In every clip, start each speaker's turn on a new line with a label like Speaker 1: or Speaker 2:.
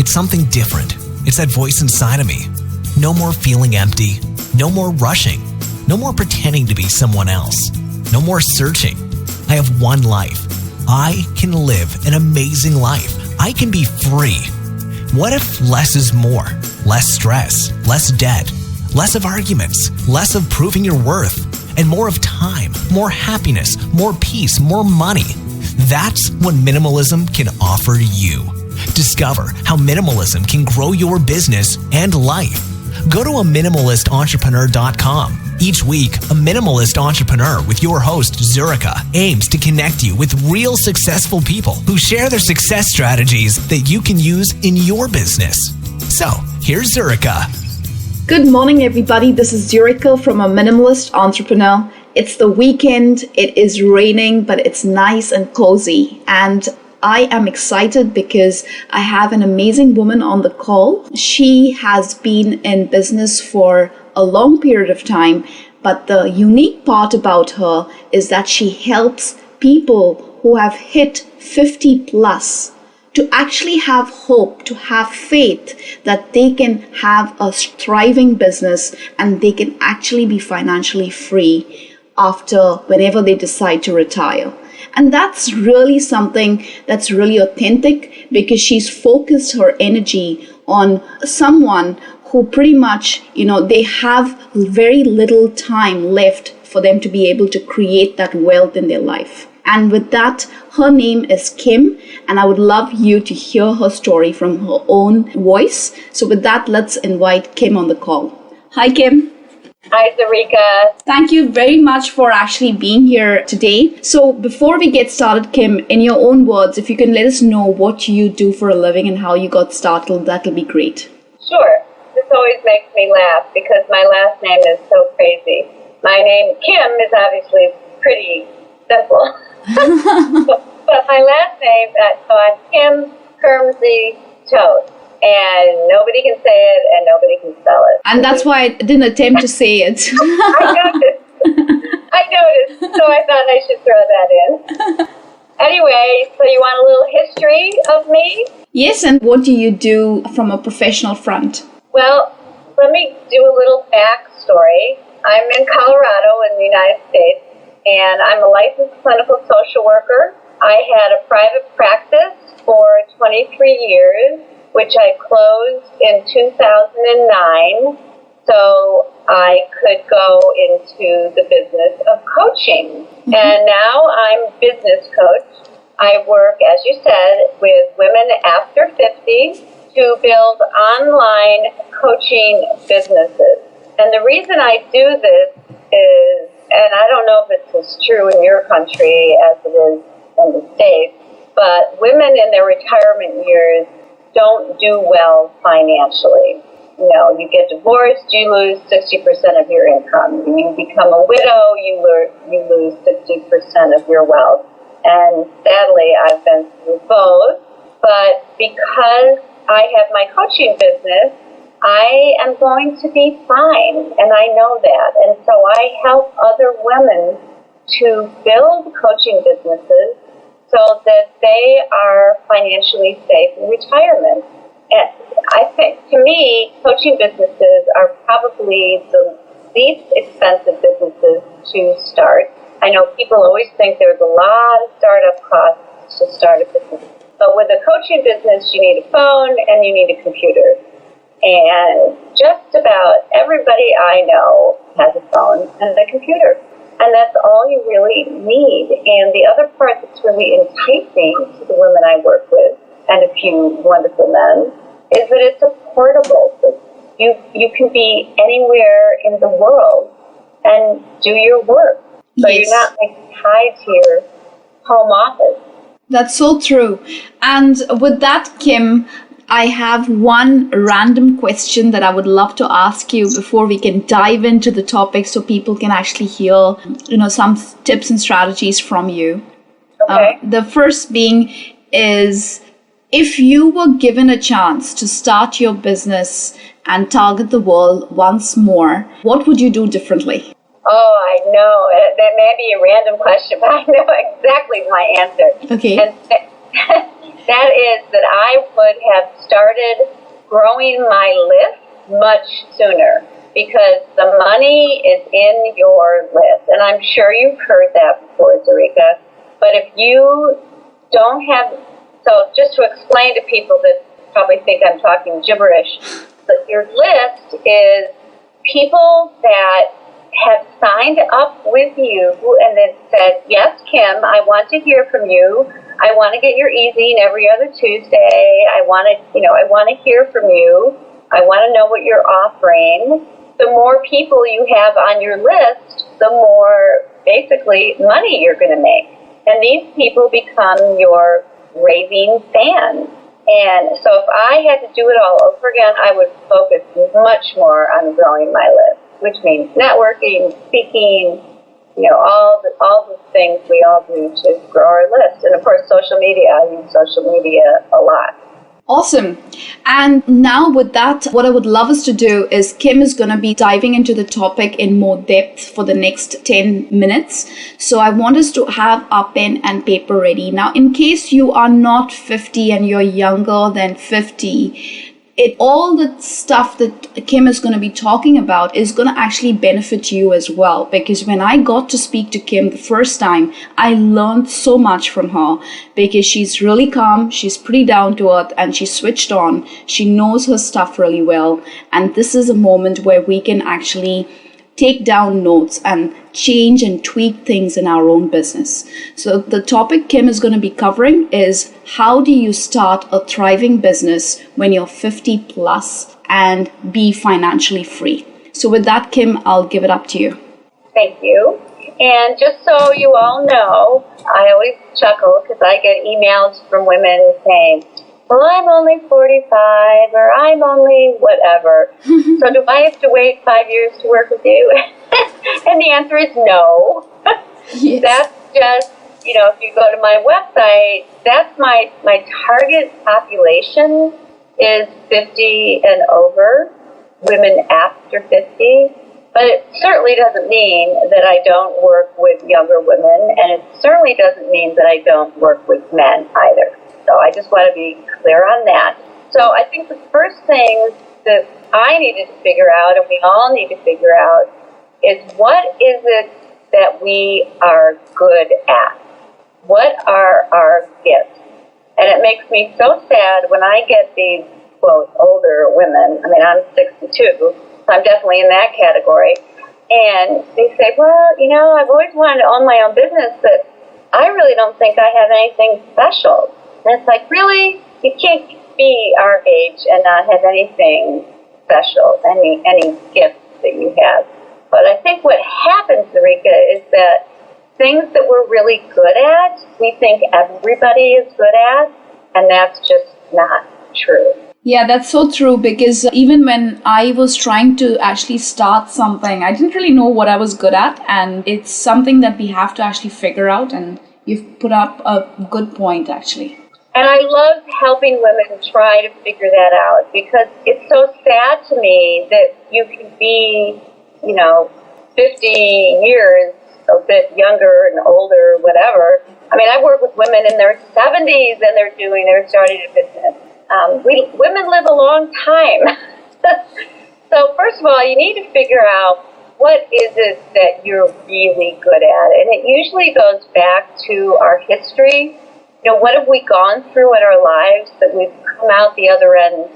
Speaker 1: It's something different. It's that voice inside of me. No more feeling empty. No more rushing. No more pretending to be someone else. No more searching. I have one life. I can live an amazing life. I can be free. What if less is more? Less stress, less debt, less of arguments, less of proving your worth, and more of time, more happiness, more peace, more money. That's what minimalism can offer you. Discover how minimalism can grow your business and life. Go to aminimalistentrepreneur.com. Each week, a minimalist entrepreneur with your host, Zurika, aims to connect you with real successful people who share their success strategies that you can use in your business. So, here's Zurika.
Speaker 2: Good morning, everybody. This is Zurika from A Minimalist Entrepreneur. It's the weekend. It is raining, but it's nice and cozy. And I am excited because I have an amazing woman on the call. She has been in business for a long period of time, but the unique part about her is that she helps people who have hit 50 plus to actually have hope, to have faith that they can have a thriving business and they can actually be financially free after whenever they decide to retire. And that's really something that's really authentic because she's focused her energy on someone who pretty much, they have very little time left for them to be able to create that wealth in their life. And with that, her name is Kim, and I would love you to hear her story from her own voice. So with that, let's invite Kim on the call. Hi, Kim.
Speaker 3: Hi, Zurika.
Speaker 2: Thank you very much for actually being here today. So before we get started, Kim, in your own words, if you can let us know what you do for a living and how you got started, that'll be great.
Speaker 3: Sure. This always makes me laugh because my last name is so crazy. My name, Kim, is obviously pretty simple. but my last name, so I'm Kim Kermsey Toth. And nobody can say it and nobody can spell it.
Speaker 2: And that's why I didn't attempt to say it.
Speaker 3: I noticed. So I thought I should throw that in. Anyway, so you want a little history of me?
Speaker 2: Yes, and what do you do from a professional front?
Speaker 3: Well, let me do a little backstory. I'm in Colorado in the United States, and I'm a licensed clinical social worker. I had a private practice for 23 years, which I closed in 2009, so I could go into the business of coaching. Mm-hmm. And now I'm business coach. I work, as you said, with women after 50 to build online coaching businesses. And the reason I do this is, and I don't know if it's as true in your country as it is in the States, but women in their retirement years don't do well financially. You get divorced, you lose 60% of your income. You become a widow, you lose 60% of your wealth. And sadly, I've been through both. But because I have my coaching business, I am going to be fine, and I know that. And so I help other women to build coaching businesses so that they are financially safe in retirement. And I think, to me, coaching businesses are probably the least expensive businesses to start. I know people always think there's a lot of startup costs to start a business. But with a coaching business, you need a phone and you need a computer. And just about everybody I know has a phone and a computer. And that's all you really need. And the other part that's really enticing to the women I work with, and a few wonderful men, is that it's portable. You can be anywhere in the world and do your work. So yes. You're not tied to your home office.
Speaker 2: That's so true. And with that, Kim, I have one random question that I would love to ask you before we can dive into the topic so people can actually hear, some tips and strategies from you.
Speaker 3: Okay.
Speaker 2: The first being is, if you were given a chance to start your business and target the world once more, what would you do differently?
Speaker 3: Oh, I know. That may be a random question, but I know exactly my answer.
Speaker 2: Okay.
Speaker 3: And That is that I would have started growing my list much sooner, because the money is in your list. And I'm sure you've heard that before, Zurika. But if you don't have, so just to explain to people that probably think I'm talking gibberish, but your list is people that have signed up with you and then said, yes, Kim, I want to hear from you. I want to get your e-zine every other Tuesday. I want to hear from you. I want to know what you're offering. The more people you have on your list, the more basically money you're going to make. And these people become your raving fans. And so if I had to do it all over again, I would focus much more on growing my list, which means networking, speaking, all the things we all do to grow our list. And of course, social media. I use social media a lot.
Speaker 2: Awesome. And now with that, what I would love us to do is Kim is going to be diving into the topic in more depth for the next 10 minutes. So I want us to have our pen and paper ready. Now, in case you are not 50 and you're younger than 50, all the stuff that Kim is going to be talking about is going to actually benefit you as well. Because when I got to speak to Kim the first time, I learned so much from her, because she's really calm, she's pretty down to earth, and she's switched on. She knows her stuff really well. And this is a moment where we can actually take down notes and change and tweak things in our own business. So the topic Kim is going to be covering is, how do you start a thriving business when you're 50 plus and be financially free? So with that, Kim, I'll give it up to you.
Speaker 3: Thank you. And just so you all know, I always chuckle because I get emails from women saying, well, I'm only 45, or I'm only whatever. So do I have to wait 5 years to work with you? And the answer is no.
Speaker 2: Yes.
Speaker 3: That's just, if you go to my website, that's my target population is 50 and over, women after 50. But it certainly doesn't mean that I don't work with younger women, and it certainly doesn't mean that I don't work with men either. So I just want to be clear on that. So I think the first thing that I needed to figure out, and we all need to figure out, is what is it that we are good at? What are our gifts? And it makes me so sad when I get these, quote, older women. I mean, I'm 62, so I'm definitely in that category. And they say, well, I've always wanted to own my own business, but I really don't think I have anything special. And it's like, really? You can't be our age and not have anything special, any gifts that you have. But I think what happens, Zurika, is that things that we're really good at, we think everybody is good at, and that's just not true.
Speaker 2: Yeah, that's so true, because even when I was trying to actually start something, I didn't really know what I was good at, and it's something that we have to actually figure out, and you've put up a good point, actually.
Speaker 3: And I love helping women try to figure that out, because it's so sad to me that you can be, 50 years, a bit younger and older, whatever. I mean, I work with women in their 70s and they're starting a business. Women live a long time. So first of all, you need to figure out what is it that you're really good at. And it usually goes back to our history. What have we gone through in our lives that we've come out the other end,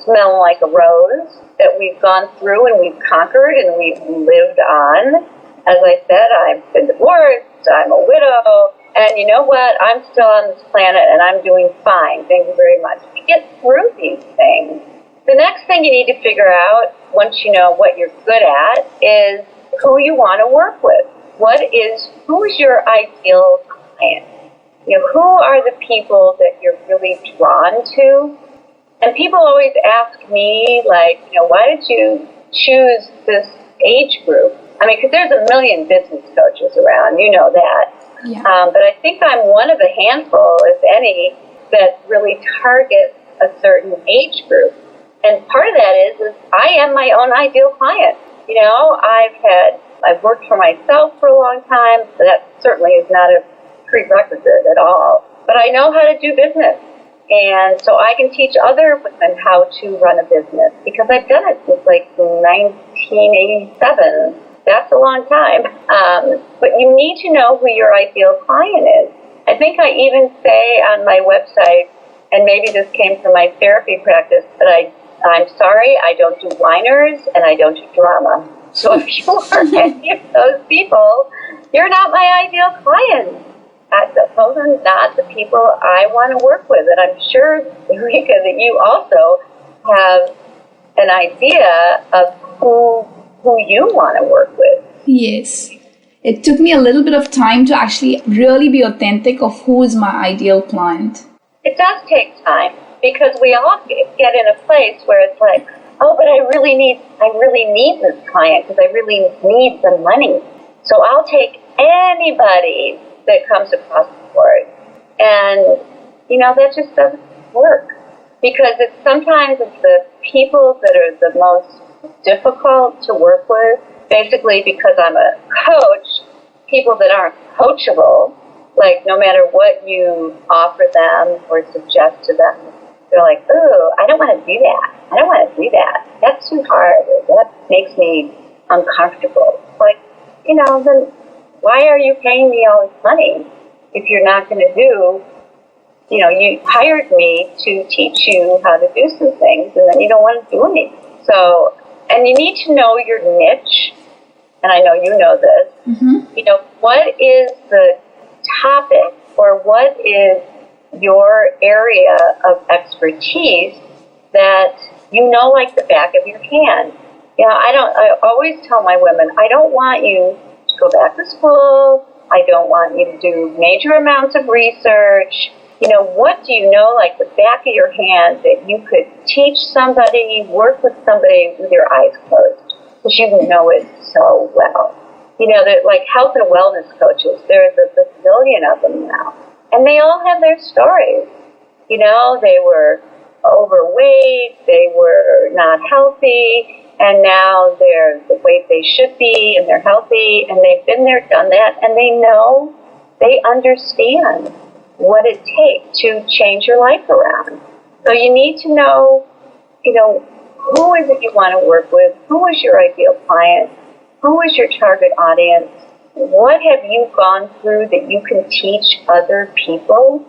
Speaker 3: smelling like a rose, that we've gone through and we've conquered and we've lived on. As I said, I've been divorced, I'm a widow, and you know what? I'm still on this planet and I'm doing fine. Thank you very much. We get through these things. The next thing you need to figure out, once you know what you're good at, is who you want to work with. Who's your ideal client? Who are the people that you're really drawn to? And people always ask me, why did you choose this age group? I mean, because there's a million business coaches around, you know that.
Speaker 2: Yeah.
Speaker 3: But I think I'm one of a handful, if any, that really targets a certain age group. And part of that is I am my own ideal client. I've worked for myself for a long time, so that certainly is not a prerequisite at all. but I know how to do business. And so I can teach other women how to run a business because I've done it since like 1987. That's a long time. But you need to know who your ideal client is. I think I even say on my website, and maybe this came from my therapy practice, but I'm sorry, I don't do whiners and I don't do drama. So if you are any of those people, you're not my ideal client. Those are not the people I want to work with. And I'm sure, Eureka, that you also have an idea of who you want to work with.
Speaker 2: Yes. It took me a little bit of time to actually really be authentic of who is my ideal client.
Speaker 3: It does take time because we all get in a place where it's like, oh, but I really need this client because I really need the money. So I'll take anybody that comes across the board. And, that just doesn't work because sometimes it's the people that are the most difficult to work with. Basically, because I'm a coach, people that aren't coachable, like no matter what you offer them or suggest to them, they're like, ooh, I don't want to do that. I don't want to do that. That's too hard. That makes me uncomfortable. Like, then why are you paying me all this money if you're not going to do, you hired me to teach you how to do some things and then you don't want to do anything. So, and you need to know your niche, and I know you know this.
Speaker 2: Mm-hmm.
Speaker 3: What is the topic or what is your area of expertise that like the back of your hand? I always tell my women, I don't want you to go back to school. I don't want you to do major amounts of research. What do you know like the back of your hand that you could teach somebody, work with somebody with your eyes closed because you know it so well? They're like health and wellness coaches. There's a bazillion of them now. And they all have their stories. They were overweight, they were not healthy, and now they're the weight they should be, and they're healthy, and they've been there, done that, and they understand what it takes to change your life around. So you need to know, who is it you want to work with? Who is your ideal client? Who is your target audience? What have you gone through that you can teach other people?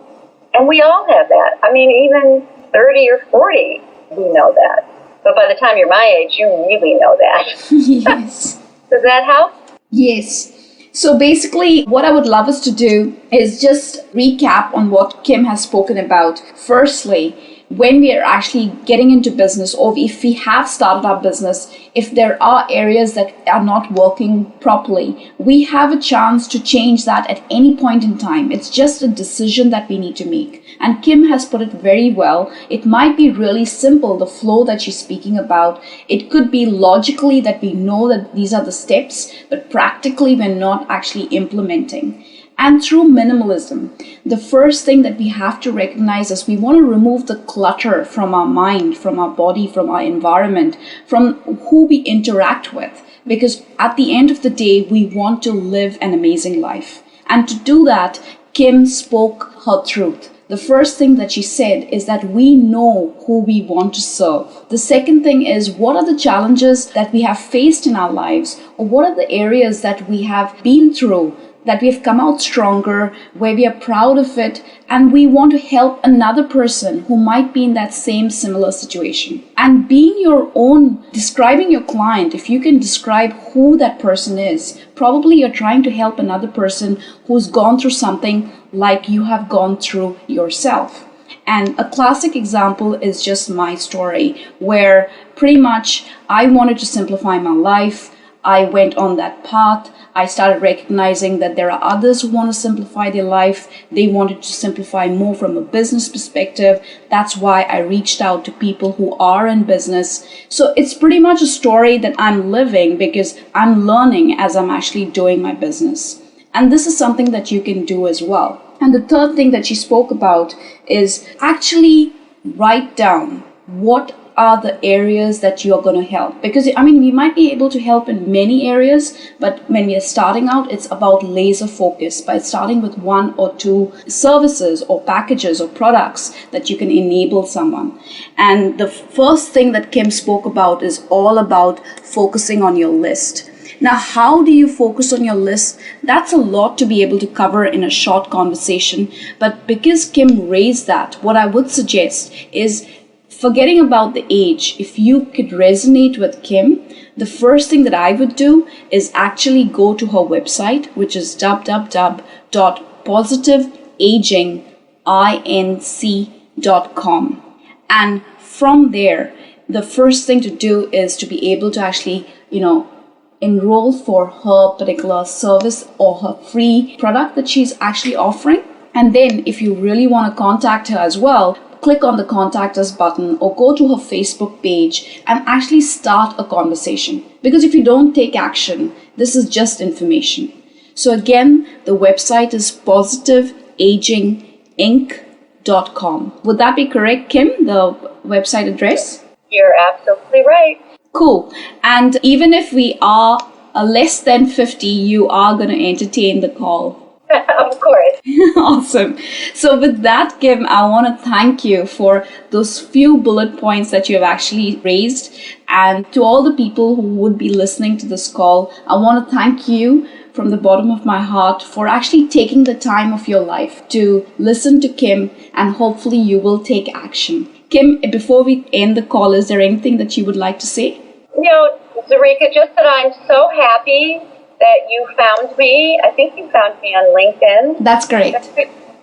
Speaker 3: And we all have that. I mean, even 30 or 40, we know that. But by the time you're my age, you really know that.
Speaker 2: Yes.
Speaker 3: Does that help?
Speaker 2: Yes. So basically, what I would love us to do is just recap on what Kim has spoken about. Firstly, when we are actually getting into business, or if we have started our business, if there are areas that are not working properly, we have a chance to change that at any point in time. It's just a decision that we need to make. And Kim has put it very well. It might be really simple, the flow that she's speaking about. It could be logically that we know that these are the steps, but practically we're not actually implementing. And through minimalism, the first thing that we have to recognize is we want to remove the clutter from our mind, from our body, from our environment, from who we interact with. Because at the end of the day, we want to live an amazing life. And to do that, Kim spoke her truth. The first thing that she said is that we know who we want to serve. The second thing is, what are the challenges that we have faced in our lives, or what are the areas that we have been through, that we have come out stronger, where we are proud of it, and we want to help another person who might be in that same similar situation. And being your own, describing your client, if you can describe who that person is, probably you're trying to help another person who's gone through something like you have gone through yourself. And a classic example is just my story, where pretty much I wanted to simplify my life. I went on that path. I started recognizing that there are others who want to simplify their life. They wanted to simplify more from a business perspective. That's why I reached out to people who are in business. So it's pretty much a story that I'm living because I'm learning as I'm actually doing my business. And this is something that you can do as well. And the third thing that she spoke about is actually write down what are the areas that you're going to help? Because, I mean, we might be able to help in many areas, but when we are starting out, it's about laser focus by starting with one or two services or packages or products that you can enable someone. And the first thing that Kim spoke about is all about focusing on your list. Now, how do you focus on your list? That's a lot to be able to cover in a short conversation. But because Kim raised that, what I would suggest is forgetting about the age. If you could resonate with Kim, the first thing that I would do is actually go to her website, which is www.positiveaginginc.com. And from there, the first thing to do is to be able to actually, enroll for her particular service or her free product that she's actually offering. And then if you really want to contact her as well, click on the contact us button or go to her Facebook page and actually start a conversation. Because if you don't take action, this is just information. So again, the website is positiveaginginc.com. Would that be correct, Kim, the website address?
Speaker 3: You're absolutely right.
Speaker 2: Cool. And even if we are less than 50, you are going to entertain the call.
Speaker 3: Of course.
Speaker 2: Awesome. So with that, Kim, I want to thank you for those few bullet points that you have actually raised. And to all the people who would be listening to this call, I want to thank you from the bottom of my heart for actually taking the time of your life to listen to Kim, and hopefully you will take action. Kim, before we end the call, is there anything that you would like to say?
Speaker 3: Zurika, just that I'm so happy that you found me. I think you found me on LinkedIn.
Speaker 2: That's great.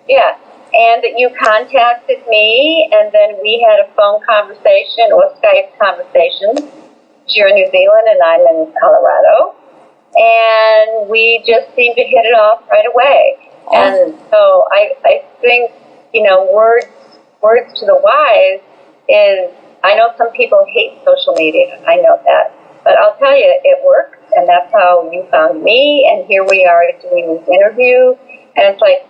Speaker 3: Yeah. And that you contacted me, and then we had a phone conversation or Skype conversation. You're in New Zealand and I'm in Colorado. And we just seemed to hit it off right away. Awesome. And so I think, words to the wise is, I know some people hate social media. I know that. But I'll tell you, it works. And that's how you found me. And here we are doing this interview. And it's like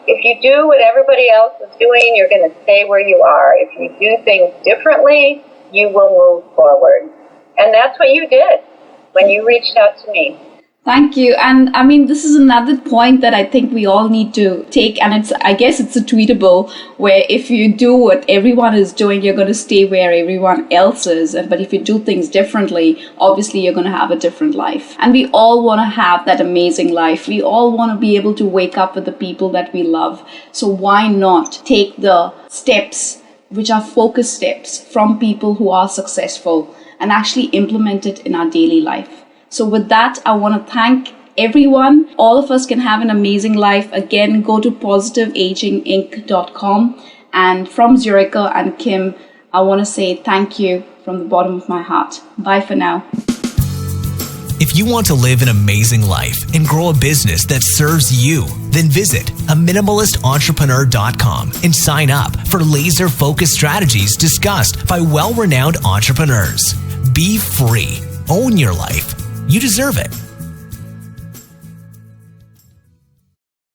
Speaker 3: if you do what everybody else is doing, you're going to stay where you are. If you do things differently, you will move forward. And that's what you did when you reached out to me.
Speaker 2: Thank you. And I mean, this is another point that I think we all need to take. And I guess it's a tweetable, where if you do what everyone is doing, you're going to stay where everyone else is. But if you do things differently, obviously you're going to have a different life. And we all want to have that amazing life. We all want to be able to wake up with the people that we love. So why not take the steps, which are focus steps from people who are successful, and actually implement it in our daily life? So with that, I want to thank everyone. All of us can have an amazing life. Again, go to positiveaginginc.com. And from Zurika and Kim, I want to say thank you from the bottom of my heart. Bye for now.
Speaker 1: If you want to live an amazing life and grow a business that serves you, then visit aminimalist.entrepreneur.com and sign up for laser-focused strategies discussed by well-renowned entrepreneurs. Be free. Own your life. You deserve it.